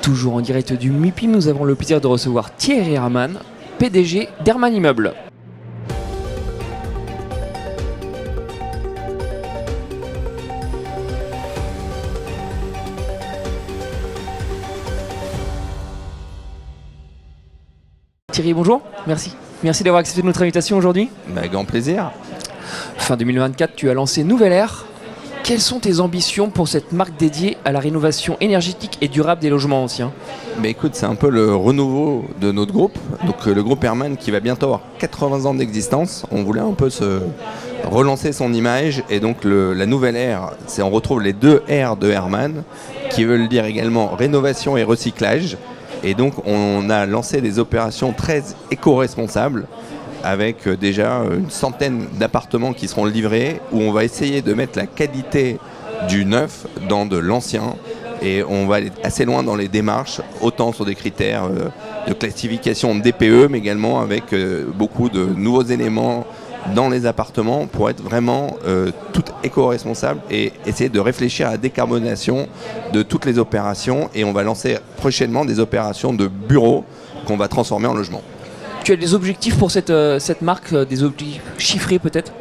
Toujours en direct du MUPIM, nous avons le plaisir de recevoir Thierry Hermann, PDG d'Hermann Immeubles. Thierry, bonjour, merci. Merci d'avoir accepté notre invitation aujourd'hui. Grand plaisir. Fin 2024, tu as lancé Nouvelle Ère. Quelles sont tes ambitions pour cette marque dédiée à la rénovation énergétique et durable des logements anciens ? Écoute, c'est un peu le renouveau de notre groupe. Donc le groupe Hermann qui va bientôt avoir 80 ans d'existence. On voulait un peu se relancer son image. Et donc la nouvelle ère, on retrouve les deux R de Hermann qui veulent dire également rénovation et recyclage. Et donc on a lancé des opérations très éco-responsables avec déjà une centaine d'appartements qui seront livrés, où on va essayer de mettre la qualité du neuf dans de l'ancien. Et on va aller assez loin dans les démarches, autant sur des critères de classification DPE, mais également avec beaucoup de nouveaux éléments dans les appartements pour être vraiment tout éco-responsable et essayer de réfléchir à la décarbonation de toutes les opérations. Et on va lancer prochainement des opérations de bureaux qu'on va transformer en logement. Tu as des objectifs pour cette marque, des objectifs chiffrés peut-être ?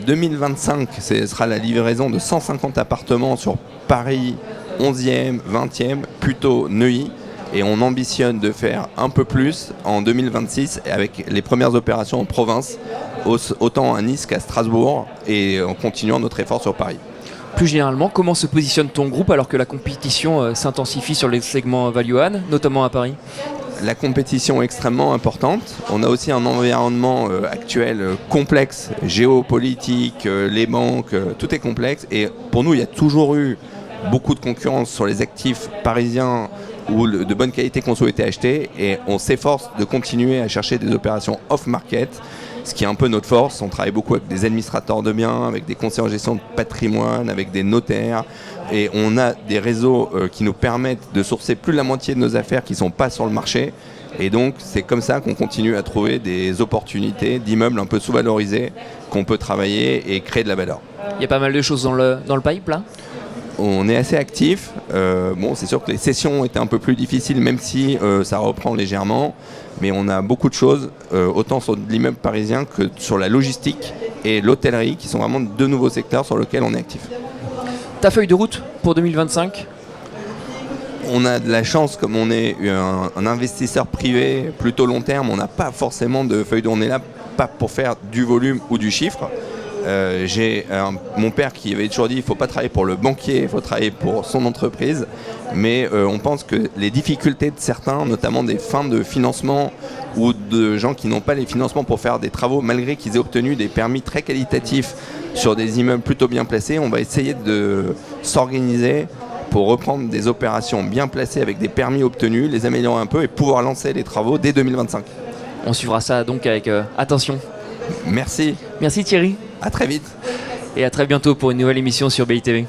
2025, ce sera la livraison de 150 appartements sur Paris 11e, 20e, plutôt Neuilly. Et on ambitionne de faire un peu plus en 2026 avec les premières opérations en province, autant à Nice qu'à Strasbourg, et en continuant notre effort sur Paris. Plus généralement, comment se positionne ton groupe alors que la compétition s'intensifie sur les segments value add, notamment à Paris ? La compétition est extrêmement importante. On a aussi un environnement actuel complexe, géopolitique, les banques, tout est complexe. Et pour nous, il y a toujours eu beaucoup de concurrence sur les actifs parisiens ou de bonne qualité qu'on souhaitait acheter. Et on s'efforce de continuer à chercher des opérations off-market, ce qui est un peu notre force. On travaille beaucoup avec des administrateurs de biens, avec des conseillers en gestion de patrimoine, avec des notaires. Et on a des réseaux qui nous permettent de sourcer plus de la moitié de nos affaires qui ne sont pas sur le marché. Et donc, c'est comme ça qu'on continue à trouver des opportunités d'immeubles un peu sous-valorisés qu'on peut travailler et créer de la valeur. Il y a pas mal de choses dans le pipe, là ? On est assez actif. C'est sûr que les sessions étaient un peu plus difficiles, même si ça reprend légèrement. Mais on a beaucoup de choses, autant sur l'immeuble parisien que sur la logistique et l'hôtellerie, qui sont vraiment deux nouveaux secteurs sur lesquels on est actif. Ta feuille de route pour 2025 ? On a de la chance, comme on est un investisseur privé plutôt long terme, on n'a pas forcément de feuille de route. On est là pas pour faire du volume ou du chiffre. J'ai mon père qui avait toujours dit il ne faut pas travailler pour le banquier, il faut travailler pour son entreprise. Mais on pense que les difficultés de certains, notamment des fins de financement ou de gens qui n'ont pas les financements pour faire des travaux, malgré qu'ils aient obtenu des permis très qualitatifs sur des immeubles plutôt bien placés, on va essayer de s'organiser pour reprendre des opérations bien placées avec des permis obtenus, les améliorer un peu et pouvoir lancer les travaux dès 2025. On suivra ça donc avec attention. Merci. Merci Thierry. À très vite. Et à très bientôt pour une nouvelle émission sur BITV.